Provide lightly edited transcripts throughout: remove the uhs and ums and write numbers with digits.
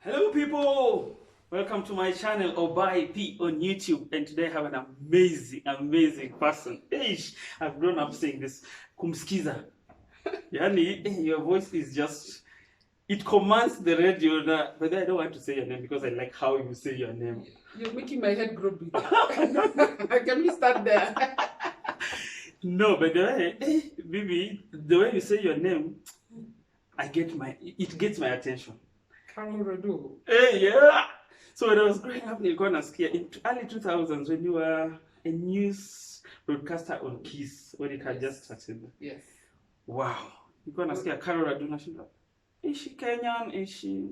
Hello people! Welcome to my channel Obai P on YouTube, and today I have an amazing person. Ish, I've grown up saying this. Kumskiza. Yani, your voice is just, it commands the radio now. But I don't want to say your name because I like how you say your name. You're making my head grow bigger. Can we start there? No, but the way, Bibi, the way you say your name, it gets my attention. Radull. Hey, yeah. So when I was growing up in Gonaskia in early 2000s, when you were a news broadcaster on Kiss, when it had just started. Yes. Wow. You're gonna see a Carol Raduna. Is she Kenyan? Is she?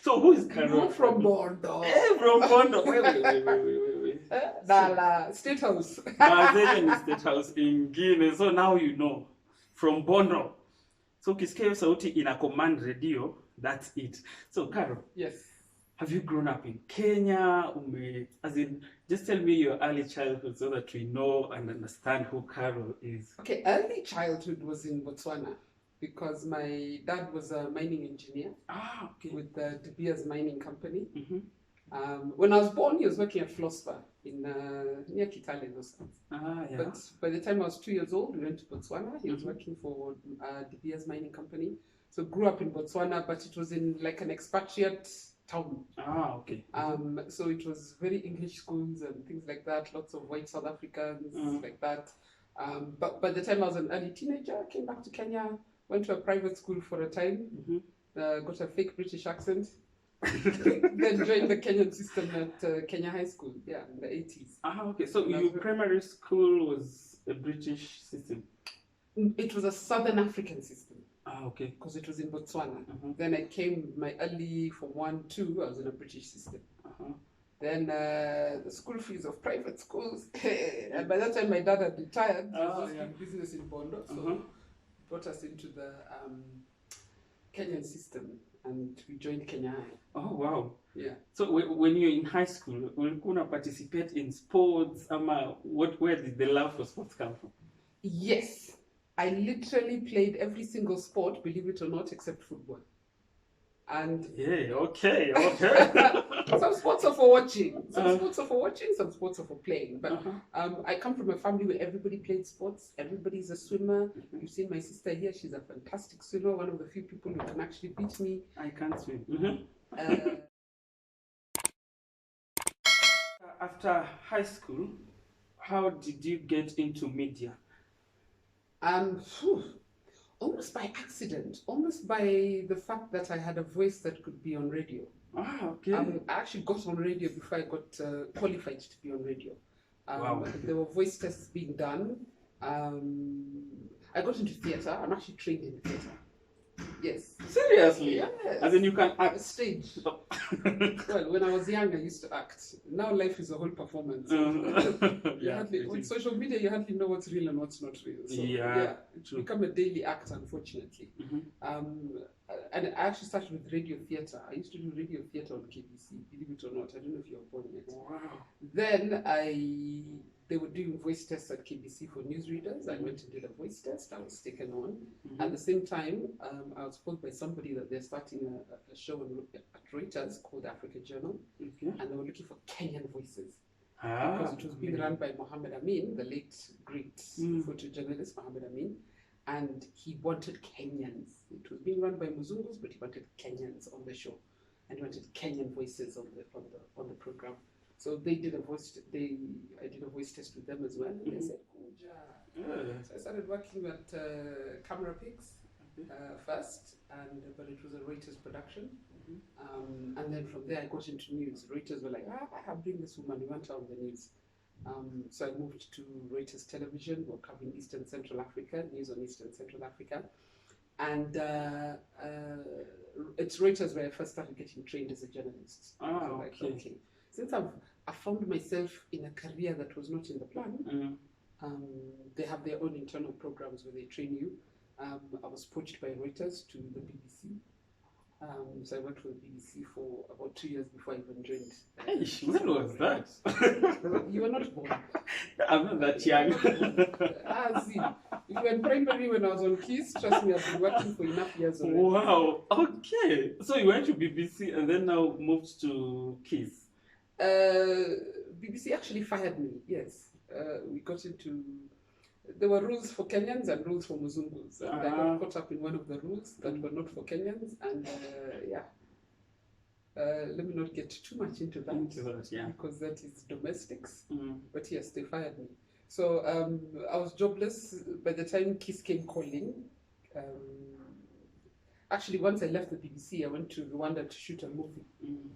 So who is Carol? You're from Bondo. Hey, from Bondo. Wait. Dala, State House. Mazen State House in Guinea. So now you know. From Bondo. So Kiskeo Sauti in a command radio. That's it. So Carol. Yes. Have you grown up in Kenya? Just tell me your early childhood so that we know and understand who Carol is. Okay, early childhood was in Botswana because my dad was a mining engineer. Okay. With the De Beers Mining Company. Mm-hmm. When I was born, he was working at Flospa in near Kitale, those things. Yeah. But by the time I was 2 years old, we went to Botswana. He was working for De Beers Mining Company. So grew up in Botswana, but it was in like an expatriate town. Okay. So it was very English schools and things like that, lots of white South Africans like that. But by the time I was an early teenager, I came back to Kenya, went to a private school for a time, got a fake British accent, then joined the Kenyan system at Kenya High School, in the 80s. Okay. So your primary school was a British system? It was a Southern African system. Okay. Because it was in Botswana. Then I came, my early from 1, 2, I was in a British system. Then the school fees of private schools. And by that time, my dad had retired. He was doing business in Bondo. So brought us into the Kenyan system. And we joined Kenya High. Oh, wow. Yeah. So when you're in high school, will you participate in sports? Where did the love for sports come from? Yes. I literally played every single sport, believe it or not, except football. And okay. Some sports are for watching. Some sports are for watching, some sports are for playing. But I come from a family where everybody played sports. Everybody's a swimmer. You've seen my sister here. She's a fantastic swimmer. One of the few people who can actually beat me. I can't swim. After high school, how did you get into media? Almost by accident, almost by the fact that I had a voice that could be on radio. Okay. I actually got on radio before I got qualified to be on radio. Wow. There were voice tests being done. I got into theatre. I'm actually trained in theatre. Yes. Seriously? Yes. As in you can act? Stage. Well, when I was young, I used to act. Now life is a whole performance. With social media, you hardly know what's real and what's not real. So, it's become a daily act, unfortunately. And I actually started with radio theatre. I used to do radio theatre on KBC, believe it or not. I don't know if you're born yet. Wow. Then they were doing voice tests at KBC for newsreaders. I went and did a voice test. I was taken on. At the same time, I was told by somebody that they're starting a show at Reuters called Africa Journal, and they were looking for Kenyan voices. Because it was being run by Mohammed Amin, the late great photojournalist Mohammed Amin, and he wanted Kenyans. It was being run by Muzungus, but he wanted Kenyans on the show, and he wanted Kenyan voices on the program. So they did a voice. I did a voice test with them as well, and they said, So I started working at Camera Pigs first, but it was a Reuters production. And then from there I got into news. Reuters were like, bring this woman. We want her on the news. So I moved to Reuters Television. We're covering Eastern Central Africa, news on Eastern Central Africa. And it's Reuters where I first started getting trained as a journalist. Okay. Since I found myself in a career that was not in the plan, they have their own internal programs where they train you. I was poached by Reuters to the BBC. So I worked for the BBC for about 2 years before I even joined. Eish, when was that? You were not born. I'm not that young. See, if you were in primary when I was on Keys, trust me, I've been working for enough years already. Wow. Okay. So you went to BBC and then now moved to Kiss. BBC actually fired me, yes. We got into... There were rules for Kenyans and rules for Muzungus. And I got caught up in one of the rules that were not for Kenyans. And let me not get too much into that, because that is domestics. But yes, they fired me. So I was jobless by the time Kiss came calling. Actually, once I left the BBC, I went to Rwanda to shoot a movie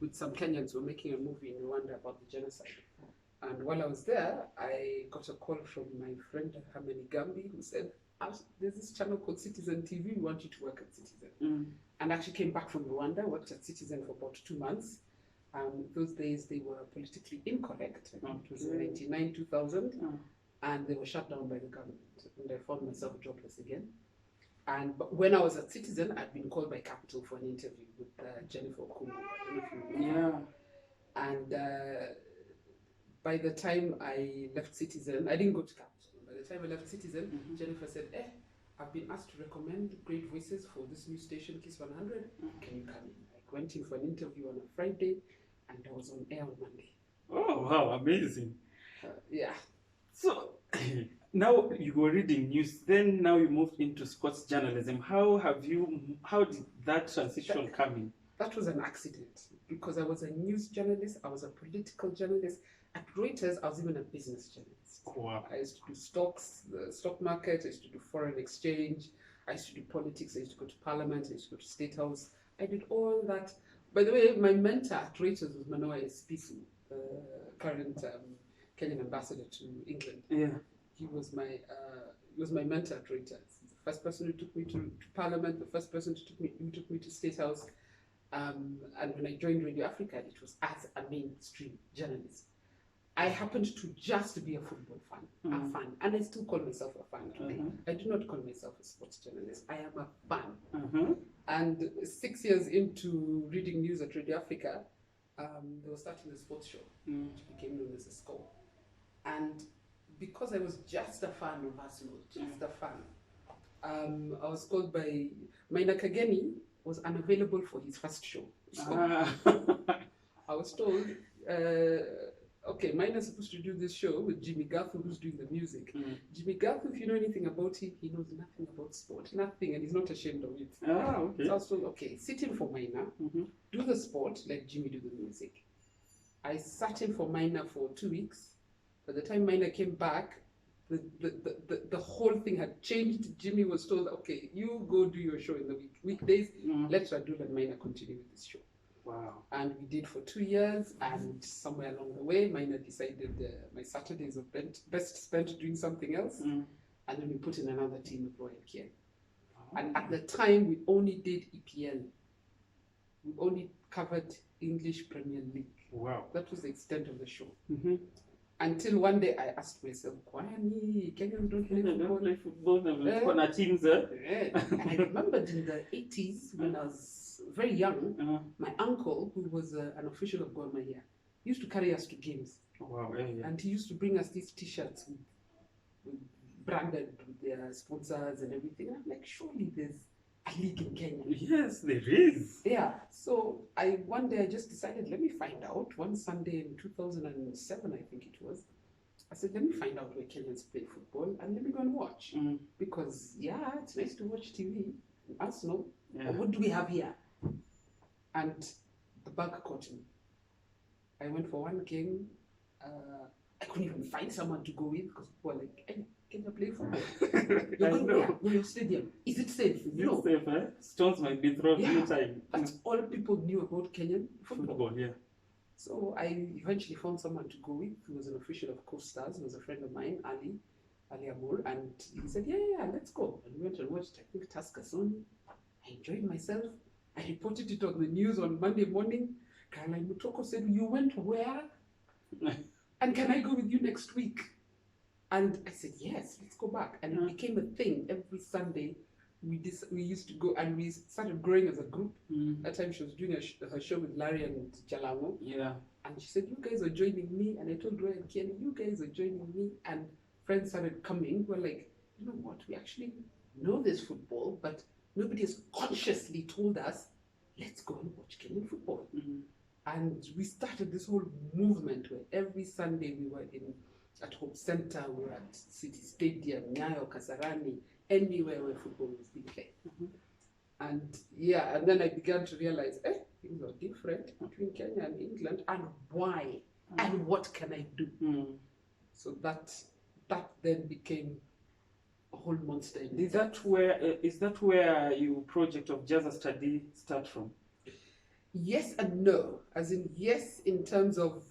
with some Kenyans who were making a movie in Rwanda about the genocide. And while I was there, I got a call from my friend Hamani Gambi, who said, there's this channel called Citizen TV, we want you to work at Citizen. And I actually came back from Rwanda, worked at Citizen for about 2 months. Those days they were politically incorrect. It was 1999, 2000, and they were shut down by the government. And I found myself jobless again. But when I was at Citizen, I'd been called by Capital for an interview with Jennifer Okumbo. I don't know if you remember. And by the time I left Citizen, I didn't go to Capital. By the time I left Citizen, Jennifer said, I've been asked to recommend great voices for this new station, Kiss 100. Can you come in? I went in for an interview on a Friday, and I was on air on Monday. Oh, wow, amazing. Yeah. So, now you were reading news, then now you moved into sports journalism. How did that transition come in? That was an accident, because I was a news journalist, I was a political journalist. At Reuters, I was even a business journalist. Oh, wow. I used to do stocks, the stock market, I used to do foreign exchange, I used to do politics, I used to go to parliament, I used to go to State House. I did all that. By the way, my mentor at Reuters was Manoa Espisu, the current Kenyan ambassador to England. Yeah. He was my mentor at Reuters. He's the first person who took me to parliament, the first person who took me to State House. And when I joined Radio Africa, it was as a mainstream journalist. I happened to just be a football fan, a fan, and I still call myself a fan today. I do not call myself a sports journalist. I am a fan. And 6 years into reading news at Radio Africa, they were starting a sports show, which became known as a score. And because I was just a fan of Arsenal, just a fan, I was called by Maina Kageni was unavailable for his first show. So I was told, okay, mine is supposed to do this show with Jimmy Gathu, who's doing the music. Jimmy Gathu, if you know anything about him, he knows nothing about sport, nothing, and he's not ashamed of it. Okay. So I was told, okay, sit in for Maina, do the sport, let Jimmy do the music. I sat in for Maina for 2 weeks. By the time Maina came back, the whole thing had changed. Jimmy was told, okay, you go do your show in the weekdays, let Radull and Maina continue with this show. Wow. And we did for 2 years, and somewhere along the way, Maina decided my Saturdays are best spent doing something else, and then we put in another team with Royal Care. And at the time, we only did EPL. We only covered English Premier League. Wow. That was the extent of the show. Until one day I asked myself, why Kenyans don't play football? Don't play football, they've got our teams there. And I remembered in the 80s, when I was very young, my uncle, who was an official of Gor Mahia, used to carry us to games. Oh, wow. And he used to bring us these t-shirts with branded with their sponsors and everything. And I'm like, surely there's a league in Kenya. Yes, there is. Yeah. So one day I just decided, let me find out. One Sunday in 2007, I think it was, I said, let me find out where Kenyans play football and let me go and watch. Because, yeah, it's nice to watch TV. Arsenal. But what do we have here? And the bug caught me. I went for one game. I couldn't even find someone to go with because people were like, hey, can you play football? You're going to your stadium. Is it safe? Is it safe, eh? Stones might be thrown anytime. That's all people knew about Kenyan football. Yeah. So I eventually found someone to go with who was an official of Coast Stars, who was a friend of mine, Ali Amur, and he said, yeah, let's go. And we went and watched, I think, Tusker Sony. I enjoyed myself. I reported it on the news on Monday morning. Caroline Mutoko said, you went where? And can I go with you next week? And I said, yes, let's go back. And it became a thing. Every Sunday, we used to go, and we started growing as a group. Mm. That time she was doing her show with Larry and Jalango, Yeah. and she said, "You guys are joining me," and I told Roy and Kenny, "You guys are joining me," and friends started coming. We're like, you know what? We actually know this football, but nobody has consciously told us, let's go and watch Kenyan football. Mm. And we started this whole movement where every Sunday we were at Hope Center, we were at City Stadium, Nyayo, Kasarani, anywhere where football was being played. Mm-hmm. And yeah, and then I began to realize, things are different between Kenya and England, and why, and what can I do? So that then became a whole monster. Is that where your project of Jazza Study start from? Yes and no. As in, yes, in terms of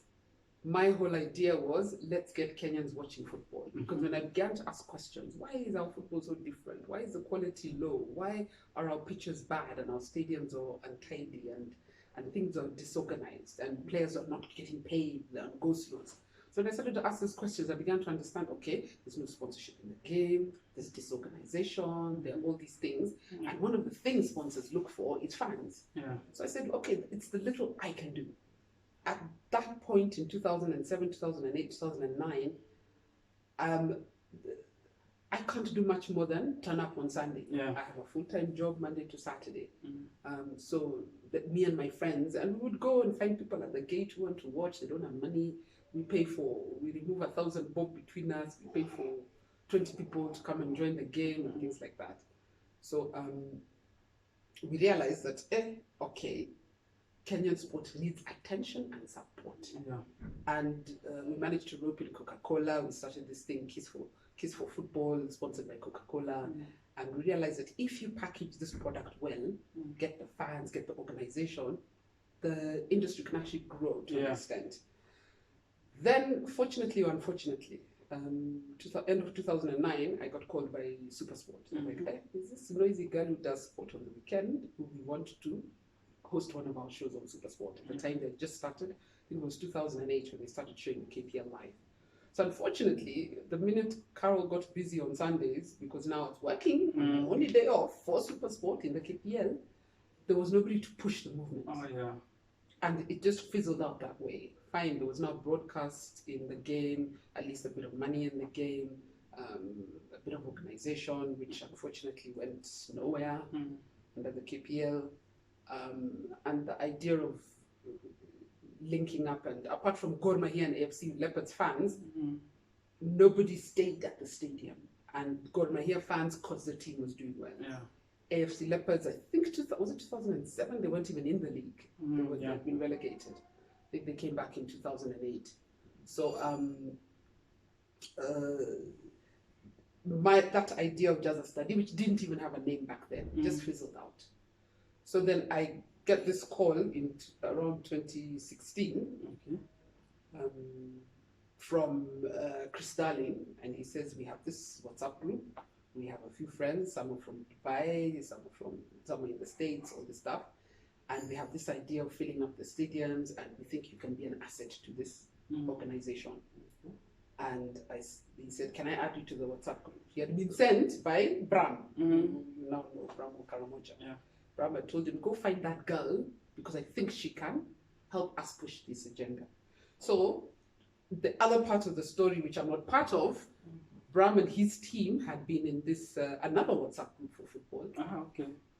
my whole idea was, let's get Kenyans watching football. Because when I began to ask questions, why is our football so different? Why is the quality low? Why are our pitches bad and our stadiums are untidy and things are disorganized and players are not getting paid and go slows? So when I started to ask these questions, I began to understand, okay, there's no sponsorship in the game, there's disorganization, there are all these things. And one of the things sponsors look for is fans. Yeah. So I said, okay, it's the little I can do. At that point in 2007, 2008, 2009, I can't do much more than turn up on Sunday. Yeah. I have a full-time job Monday to Saturday. So that me and my friends, and we would go and find people at the gate who want to watch, they don't have money. We remove 1,000 bob between us, we pay for 20 people to come and join the game and things like that. So we realized that, okay, Kenyan sport needs attention and support. Yeah. And we managed to rope in Coca-Cola. We started this thing, Kiss for Football, sponsored by Coca-Cola. And we realized that if you package this product well, get the fans, get the organization, the industry can actually grow to an extent. Then, fortunately or unfortunately, end of 2009, I got called by Supersport. Like, hey, is this noisy girl who does sport on the weekend who we want to host one of our shows on Supersport? At the time they just started, I think it was 2008 when they started showing KPL live. So unfortunately, the minute Carol got busy on Sundays, because now it's working, on the only day off for Supersport in the KPL, there was nobody to push the movement. Oh yeah. And it just fizzled out that way. Fine, there was no broadcast in the game, at least a bit of money in the game, a bit of organization, which unfortunately went nowhere under the KPL. And the idea of linking up, and apart from Gor Mahia and AFC Leopards fans, nobody stayed at the stadium. And Gor Mahia fans, because the team was doing well. Yeah. AFC Leopards, I think, was it 2007? They weren't even in the league. They had been relegated. I think they came back in 2008. So that idea of Jazza Study, which didn't even have a name back then, just fizzled out. So then I get this call in around 2016 from Chris Darling, and he says, we have this WhatsApp group. We have a few friends, some are from Dubai, some are somewhere in the States, all this stuff. And we have this idea of filling up the stadiums, and we think you can be an asset to this organization. And he said, can I add you to the WhatsApp group? He had been sent by Bram. You now know Bram Karamoja. Yeah. Bram had told him, go find that girl, because I think she can help us push this agenda. So the other part of the story, which I'm not part of, Bram and his team had been in this another WhatsApp group for football,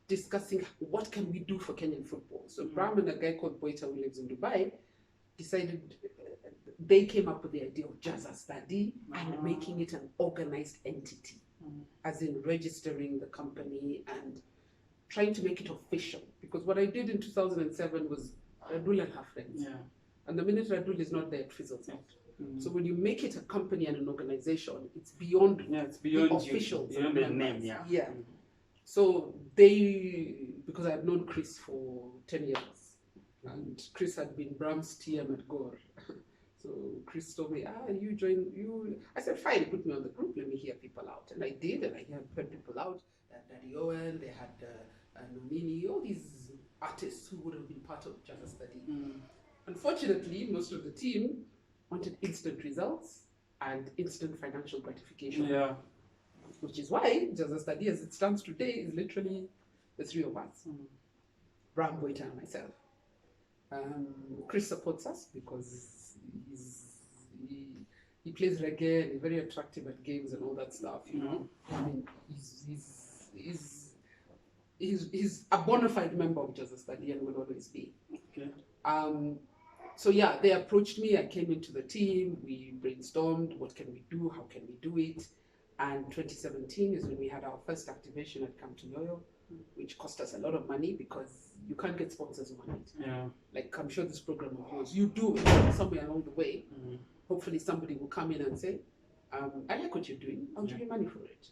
discussing what can we do for Kenyan football. So Bram and a guy called Boita who lives in Dubai decided, they came up with the idea of Jazza Study and making it an organized entity, as in registering the company and trying to make it official. Because what I did in 2007 was Radull and her friends. Yeah. And the minute Radull is not there, it fizzles out. So when you make it a company and an organization, it's beyond, the officials. Beyond the name, Yeah. So because I had known Chris for 10 years, and Chris had been Bram's TM at Gore. So Chris told me, you join, I said, fine, put me on the group, let me hear people out. And I did, and I heard people out. They had Daddy Owen, they had Nomini, all these artists who would have been part of Jazza Study. Unfortunately, most of the team wanted instant results and instant financial gratification. Yeah. which is why Just a Study as it stands today is literally the three of us, Bram, Boita, and myself. Chris supports us because he plays reggae and he's very attractive at games and all that stuff, you know. I mean, he's a bona fide member of Just a Study and will always be. Okay. So yeah, they approached me. I came into the team. We brainstormed. What can we do? How can we do it? And 2017 is when we had our first activation at Camp Toyoyo, which cost us a lot of money because you can't get sponsors on it. Yeah. Like I'm sure this program of yours, you do it somewhere along the way. Hopefully somebody will come in and say, I like what you're doing. I'll give you money for it.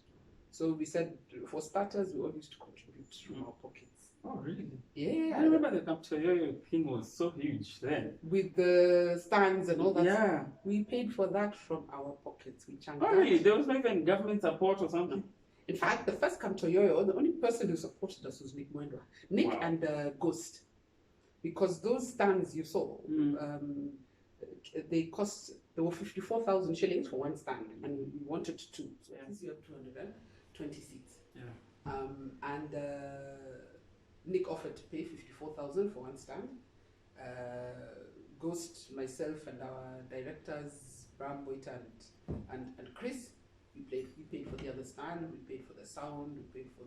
So we said, for starters, we all used to contribute from our pockets. Oh, really? Yeah. I remember the Camp Toyoyo thing was so huge then. With the stands and all that. Yeah. We paid for that from our pockets. We chunked Oh, really? There was not even government support or something? In fact, the first Camp Toyoyo, the only person who supported us was Nick Mwendwa. Nick Wow. and Ghost. Because those stands you saw, they were 54,000 shillings for one stand, and we wanted two. So at least you have 220 seats. Yeah. And Nick offered to pay 54,000 for one stand. Ghost, myself, and our directors, Bram, Boita, and Chris, we paid for the other stand, we paid for the sound, we paid for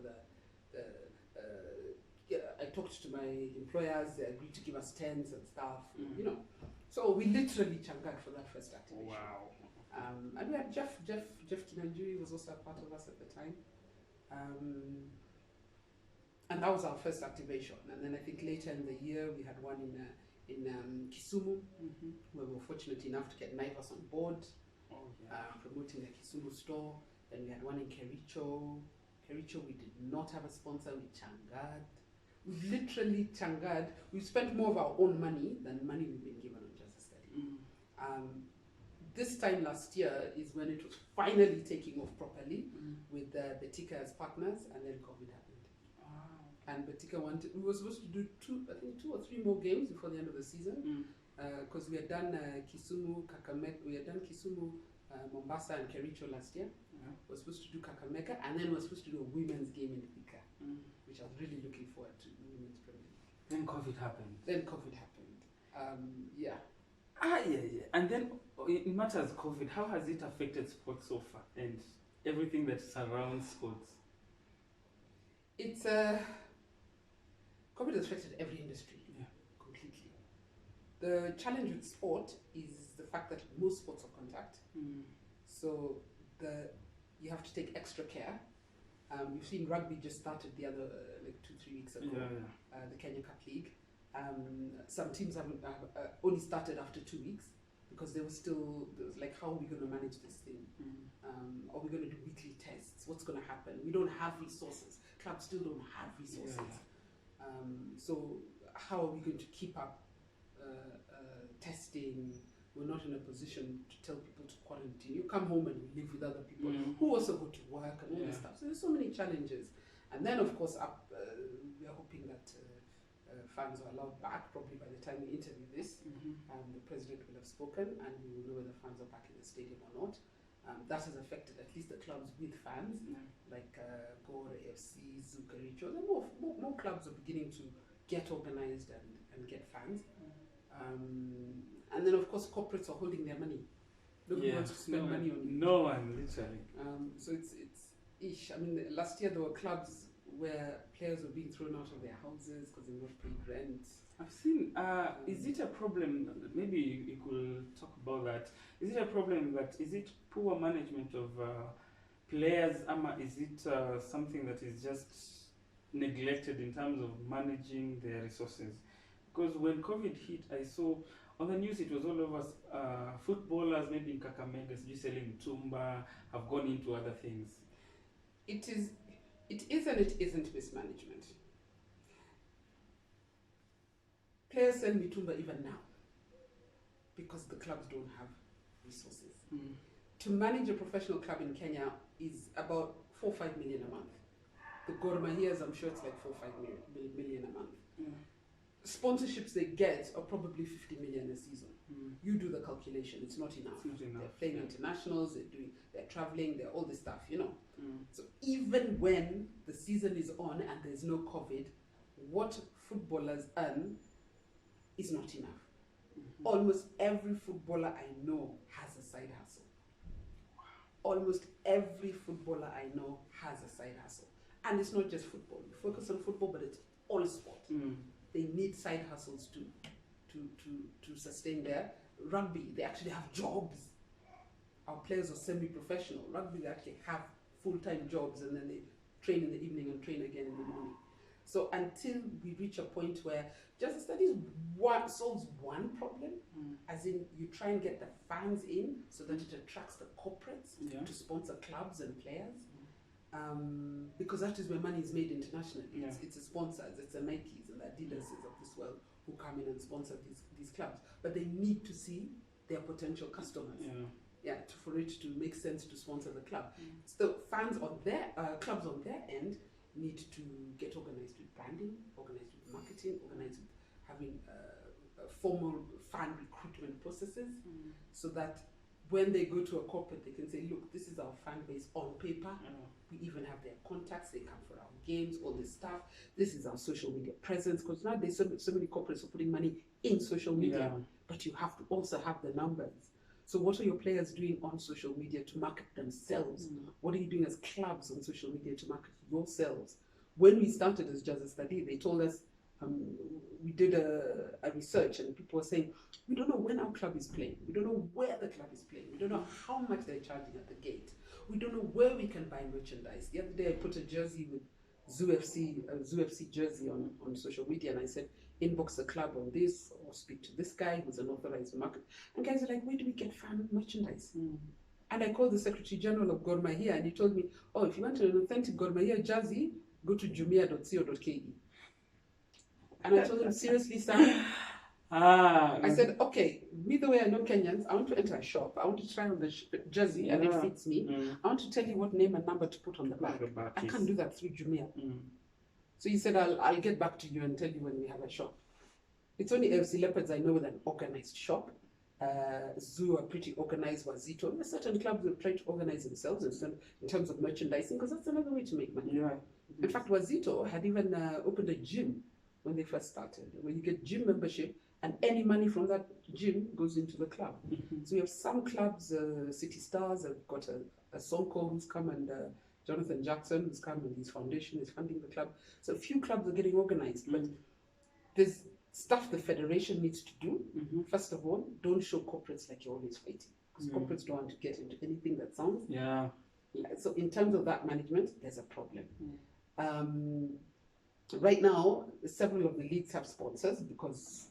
I talked to my employers, they agreed to give us tents and stuff, you know. So we literally changaed for that first activation. Wow. And we had Jeff Kinanjui was also a part of us at the time. And that was our first activation. And then I think later in the year we had one in Kisumu, where we were fortunate enough to get Naivas on board, promoting the Kisumu store. Then we had one in Kericho. Kericho, we did not have a sponsor, we changad. We literally changad. We spent more of our own money than money we've been given on Just a Study. This time last year is when it was finally taking off properly with Betika as partners, and then COVID happened. And Betika we were supposed to do two or three more games before the end of the season, because we had done Kisumu, Kakamega, we had done Kisumu, Mombasa, and Kericho last year. We were supposed to do Kakamega, and then we were supposed to do a women's game in Thika, which I was really looking forward to, the Women's Premier League. Then COVID happened. Yeah. Yeah. And then, in matters of COVID, how has it affected sports so far and everything that surrounds sports? It's COVID has affected every industry, completely. The challenge with sport is the fact that most sports are contact. So you have to take extra care. You've seen rugby just started the other 2-3 weeks ago, the Kenya Cup League. Some teams have only started after 2 weeks because there was like, how are we going to manage this thing? Are we going to do weekly tests? What's going to happen? We don't have resources. Clubs still don't have resources. So how are we going to keep up testing? We're not in a position to tell people to quarantine. You come home and you live with other people who also go to work and all this stuff. So there's so many challenges. And then, of course, we are hoping that fans are allowed back, probably by the time we interview this. The president will have spoken and we will know whether fans are back in the stadium or not. That has affected at least the clubs with fans, like Gore, AFC, Zukaricho. More clubs are beginning to get organized and get fans. And then, of course, corporates are holding their money. Nobody wants to spend money on you. No one, literally. So it's ish. I mean, last year there were clubs where players were being thrown out of their houses because they were not paying rent. I've seen, is it a problem, maybe you could talk about that, is it poor management of players, is it something that is just neglected in terms of managing their resources? Because when COVID hit, I saw on the news it was all over, footballers maybe in Kakamega, selling tumba, have gone into other things. It is and it isn't mismanagement. Players sell mitumba even now because the clubs don't have resources. To manage a professional club in Kenya is about 4 or 5 million a month. The Gor Mahias, I'm sure it's like 4 or 5 million a month. sponsorships they get are probably 50 million a season. You do the calculation, it's not enough. It's not enough, They're playing yeah. internationals, they're traveling, they're all this stuff, you know. So even when the season is on and there's no COVID, what footballers earn is not enough. Almost every footballer I know has a side hustle. Almost every footballer I know has a side hustle. And it's not just football. We focus on football, but it's all sport. They need side hustles to sustain their rugby. They actually have jobs. Our players are semi-professional. Rugby, they actually have full-time jobs, and then they train in the evening and train again in the morning. So until we reach a point where just studies solves one problem, as in you try and get the fans in so that it attracts the corporates to sponsor clubs and players. Because that is where money is made internationally. It's the sponsors, it's the Nikes and the Adidases of this world who come in and sponsor these clubs. But they need to see their potential customers. For it to make sense to sponsor the club. So fans on their clubs on their end need to get organized with branding, organized with marketing, organized with having formal fan recruitment processes, so that when they go to a corporate, they can say, look, this is our fan base on paper. We even have their contacts. They come for our games, all this stuff. This is our social media presence. Because now there's so many corporates are putting money in social media, but you have to also have the numbers. So what are your players doing on social media to market themselves? What are you doing as clubs on social media to market yourselves? When we started as Just a Study, they told us, we did a research, and people were saying, we don't know when our club is playing. We don't know where the club is playing. We don't know how much they're charging at the gate. We don't know where we can buy merchandise. The other day I put a jersey with Zoo FC jersey on social media, and I said, inbox the club on this, or speak to this guy who's an authorized market. And guys are like, where do we get fan merchandise? And I called the Secretary General of Gor Mahia, and he told me, oh, if you want an authentic Gor Mahia jersey, go to jumia.co.ke. And I told him, seriously, Sam? I said, okay, me the way I know Kenyans, I want to enter a shop. I want to try on the jersey, and it fits me. I want to tell you what name and number to put on the back. I can't do that through Jumia. So he said, I'll get back to you and tell you when we have a shop. It's only FC Leopards I know with an organized shop. Zoo are pretty organized. Wazito. There are certain clubs that try to organize themselves in terms of merchandising, because that's another way to make money. In fact, Wazito had even opened a gym when they first started, where you get gym membership, and any money from that gym goes into the club. So we have some clubs, City Stars have got a Sonko who's come, and Jonathan Jackson who's come, and his foundation is funding the club. So a few clubs are getting organized, but there's stuff the federation needs to do. First of all, don't show corporates like you're always fighting, because corporates don't want to get into anything that sounds. So in terms of that management, there's a problem. Right now, several of the leagues have sponsors because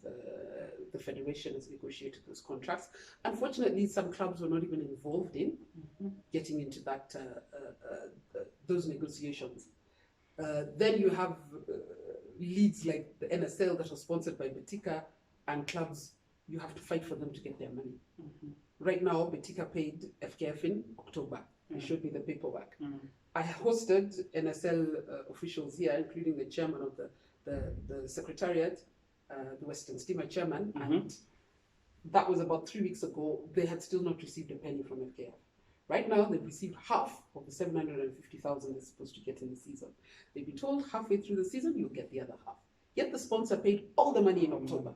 the federation has negotiated those contracts. Unfortunately, some clubs were not even involved in getting into that those negotiations. Then you have leagues like the NSL that are sponsored by Betika, and clubs, you have to fight for them to get their money. Right now, Betika paid FKF in October. They showed me the paperwork. I hosted NSL officials here, including the chairman of the secretariat, the Western Steamer chairman, and that was about 3 weeks ago. They had still not received a penny from FKF. Right now, they've received half of the 750,000 they're supposed to get in the season. They've been told halfway through the season, you'll get the other half. Yet the sponsor paid all the money in October.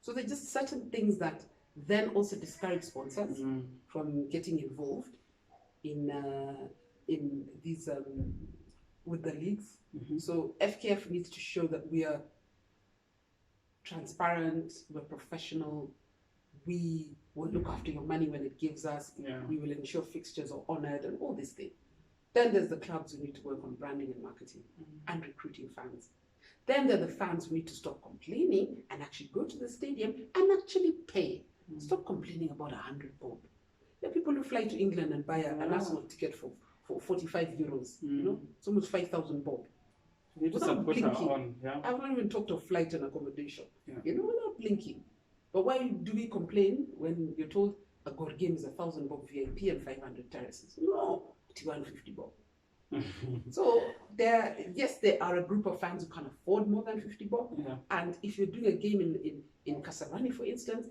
So there's just certain things that then also discourage sponsors from getting involved in these with the leagues. So FKF needs to show that we are transparent, we're professional, we will look after your money when it gives us, we will ensure fixtures are honored, and all these things. Then there's the clubs who need to work on branding and marketing and recruiting fans. Then there are the fans who need to stop complaining and actually go to the stadium and actually pay. Stop complaining about 100 bob. There are people who fly to England and buy an Arsenal ticket for 45 euros. You know, it's almost 5,000 bob. Without blinking. I've not even talked of flight and accommodation. You know, without blinking. But why do we complain when you're told a God game is 1,000 bob VIP and 500 terraces? No, it's 150 bob. So yes, there are a group of fans who can afford more than 50 bob. Yeah. And if you're doing a game in Kasarani, for instance,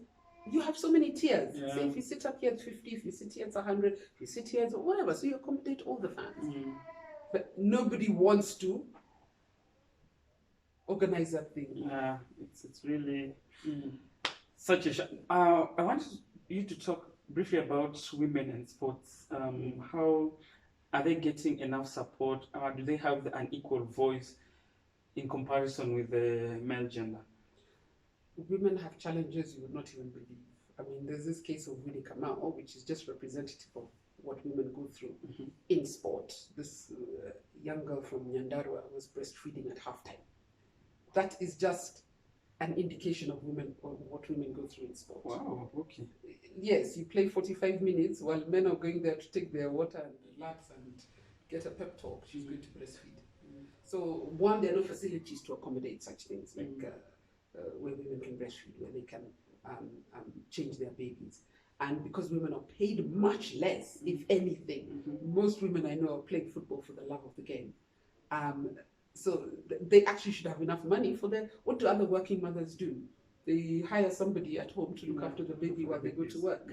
you have so many tiers. Yeah. Say if you sit up here at 50, if you sit here at 100, if you sit here at whatever, so you accommodate all the fans. But nobody wants to organize that thing. Yeah, it's really such a I want you to talk briefly about women in sports. How are they getting enough support? Do they have an equal voice in comparison with the male gender? Women have challenges you would not even believe. I mean, there's this case of Winnie Kamau, which is just representative of what women go through in sport. This young girl from Nyandarua was breastfeeding at halftime. That is just an indication of women, or what women go through in sport. Wow, okay. Yes, you play 45 minutes while men are going there to take their water and relax and get a pep talk. She's going to breastfeed. So, one, there are no facilities to accommodate such things, like where women can breastfeed, where they can change their babies. And because women are paid much less, if anything, most women I know are playing football for the love of the game. So they actually should have enough money for their. What do other working mothers do? They hire somebody at home to look after the baby while they go to work.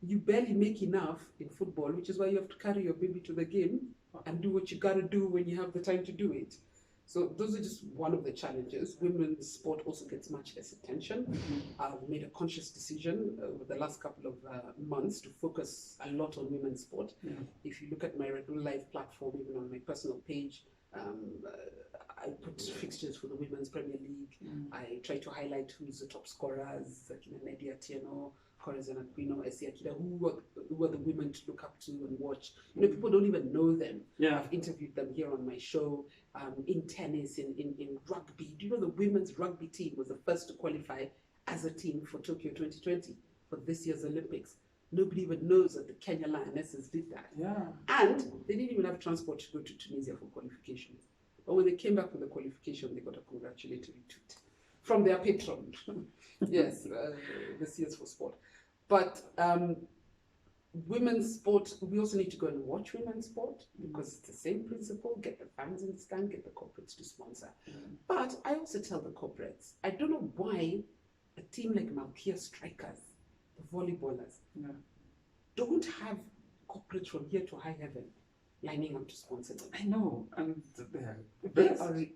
You barely make enough in football, which is why you have to carry your baby to the game and do what you gotta do when you have the time to do it. So those are just one of the challenges. Women's sport also gets much less attention. I've made a conscious decision over the last couple of months to focus a lot on women's sport. If you look at my Radull Live platform, even on my personal page, I put fixtures for the Women's Premier League. I try to highlight who's the top scorers, Nedi Atieno, Corazon Aquino, Essie Akida, who are the women to look up to and watch. You know, people don't even know them. Yeah. I've interviewed them here on my show. In tennis, in rugby. Do you know the women's rugby team was the first to qualify as a team for Tokyo 2020, for this year's Olympics? Nobody even knows that the Kenya Lionesses did that. Yeah. And they didn't even have transport to go to Tunisia for qualifications. But when they came back with the qualification, they got a congratulatory tweet from their patron. Yes, this year's for sport. But women's sport, we also need to go and watch women's sport because it's the same principle. Get the fans in the stand, get the corporates to sponsor. But I also tell the corporates, I don't know why a team like Malkia Strikers, the volleyballers, don't have corporates from here to high heaven lining up to sponsor them. I know, and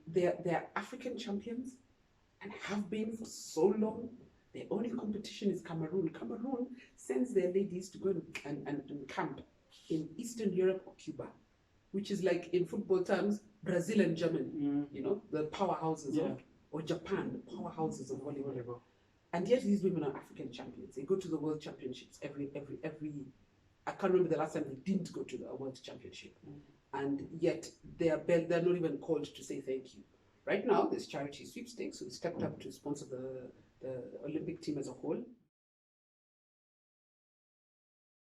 they're African champions and have been for so long. Their only competition is Cameroon. Cameroon sends their ladies to go and camp in Eastern Europe or Cuba, which is like, in football terms, Brazil and Germany, you know, the powerhouses or Japan, the powerhouses of volleyball. And yet these women are African champions. They go to the World Championships every. I can't remember the last time they didn't go to the World Championship. And yet they're not even called to say thank you. Right now, there's charity sweepstakes, so they stepped up to sponsor the Olympic team as a whole.